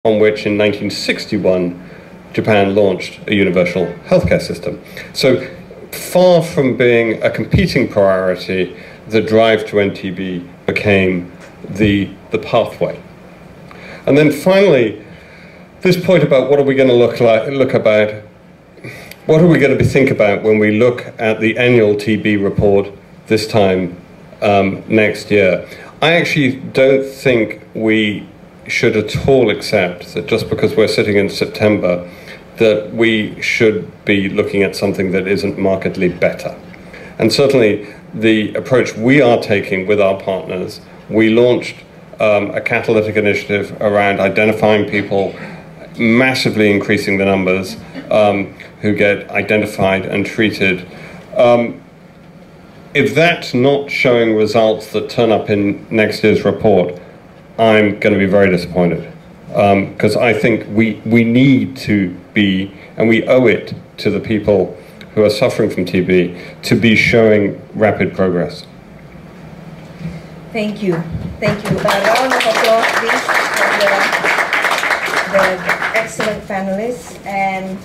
on which in 1961 Japan launched a universal healthcare system. So far from being a competing priority, the drive to end TB became the pathway. And then finally, this point about what are we going to what are we going to think about when we look at the annual TB report this time next year. I actually don't think we should at all accept that just because we're sitting in September that we should be looking at something that isn't markedly better. And certainly the approach we are taking with our partners, we launched a catalytic initiative around identifying people, massively increasing the numbers who get identified and treated. If that's not showing results that turn up in next year's report, I'm going to be very disappointed. Because I think we need to be, and we owe it to the people who are suffering from TB, to be showing rapid progress. Thank you. Thank you. A round of applause, please, for the excellent panelists. And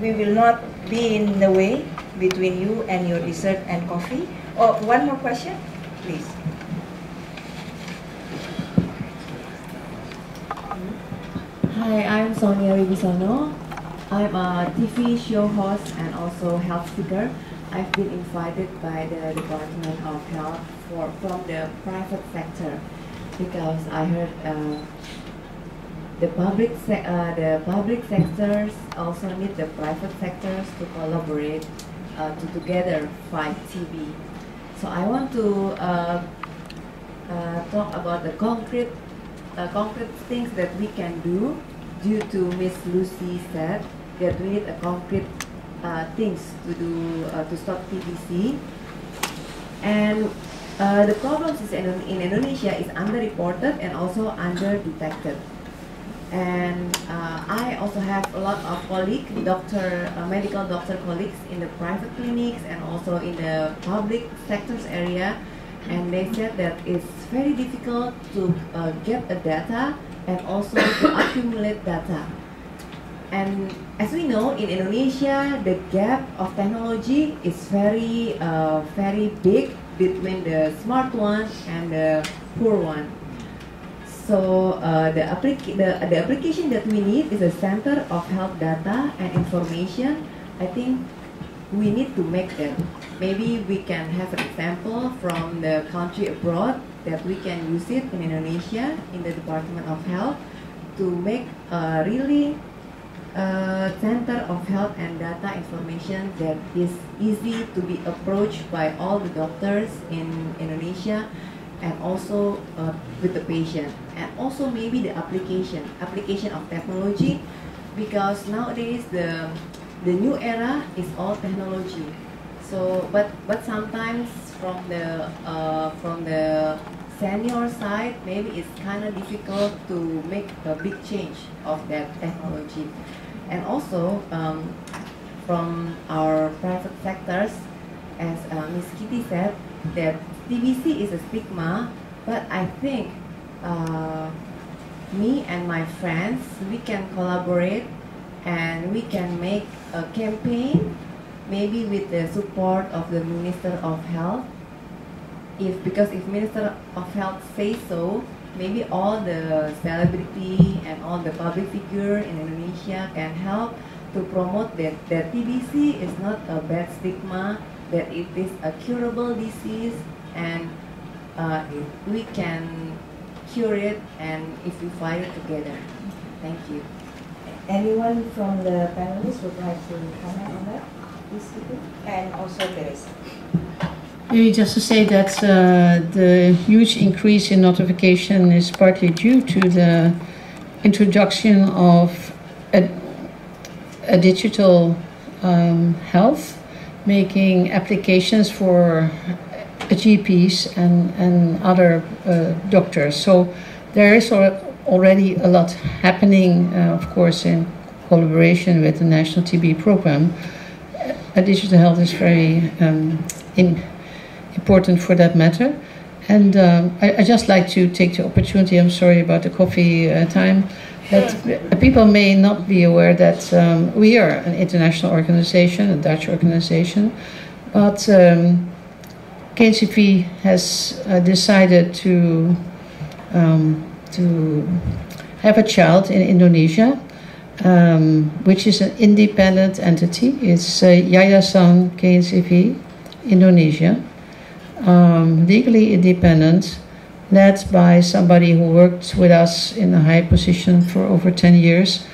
we will not be in the way between you and your dessert and coffee. Oh, one more question, please. Hi, I'm Sonia Wibisono. I'm a TV show host and also health speaker. I've been invited by the Department of Health from the private sector because I heard the public sectors also need the private sectors to collaborate to together fight TB. So I want to talk about the concrete things that we can do. Due to Miss Lucy said that we need a concrete things to do to stop TBC, and the problems in Indonesia is underreported and also underdetected. And I also have a lot of colleagues, medical doctor colleagues in the private clinics and also in the public sectors area, and they said that it's very difficult to get the data and also to accumulate data. And as we know, in Indonesia, the gap of technology is very big between the smart one and the poor one. So the application that we need is a center of health data and information. I think we need to make them. Maybe we can have an example from the country abroad that we can use it in Indonesia, in the Department of Health, to make a really center of health and data information that is easy to be approached by all the doctors in Indonesia and also with the patient. And also maybe the application of technology, because nowadays the new era is all technology. So, but sometimes from the senior side, maybe it's kind of difficult to make a big change of that technology. And also from our private sectors, as Ms. Kitty said, that TBC is a stigma, but I think me and my friends, we can collaborate and we can make a campaign, maybe with the support of the Minister of Health. Because if Minister of Health says so, maybe all the celebrity and all the public figure in Indonesia can help to promote that TBC is not a bad stigma, that it is a curable disease, and we can cure it, and if we fight it together. Thank you. Anyone from the panelists would like to comment on that? And also Tereza. Maybe just to say that the huge increase in notification is partly due to the introduction of a digital health, making applications for GPs and other doctors. So there is already a lot happening, of course, in collaboration with the National TB Program. Digital health is very important for that matter. And I just like to take the opportunity, I'm sorry about the coffee time, that people may not be aware that we are an international organization, a Dutch organization, but KNCV has decided to have a child in Indonesia, which is an independent entity. It's Yayasan KNCV Indonesia, legally independent, led by somebody who worked with us in a high position for over 10 years.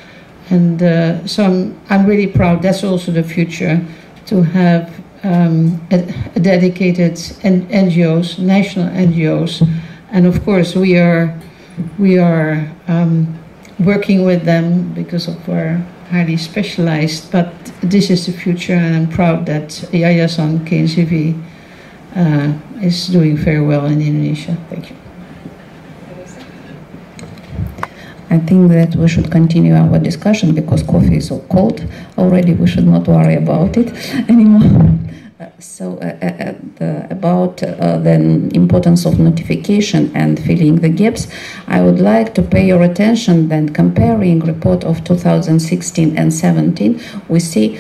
And so I'm really proud. That's also the future, to have a dedicated NGOs, national NGOs. And of course we are working with them because of our highly specialized, but this is the future, and I'm proud that Yayasan KNCV is doing very well in Indonesia. Thank you. I think that we should continue our discussion because coffee is so cold already. We should not worry about it anymore. About the importance of notification and filling the gaps, I would like to pay your attention that comparing report of 2016 and 17, we see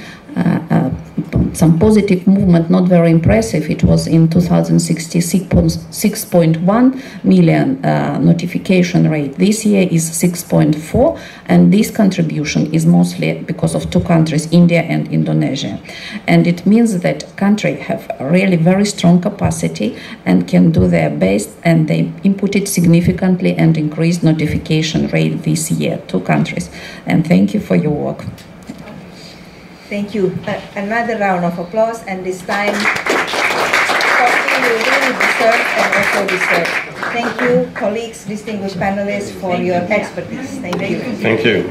some positive movement, not very impressive. It was in 2016 6.1 million notification rate. This year is 6.4, and this contribution is mostly because of two countries, India and Indonesia. And it means that countries have really very strong capacity and can do their best, and they input it significantly and increased notification rate this year, two countries. And thank you for your work. Thank you. Another round of applause, and this time coffee you really deserve and also deserve. Thank you, colleagues, distinguished panelists, for your expertise. Thank you. Thank you.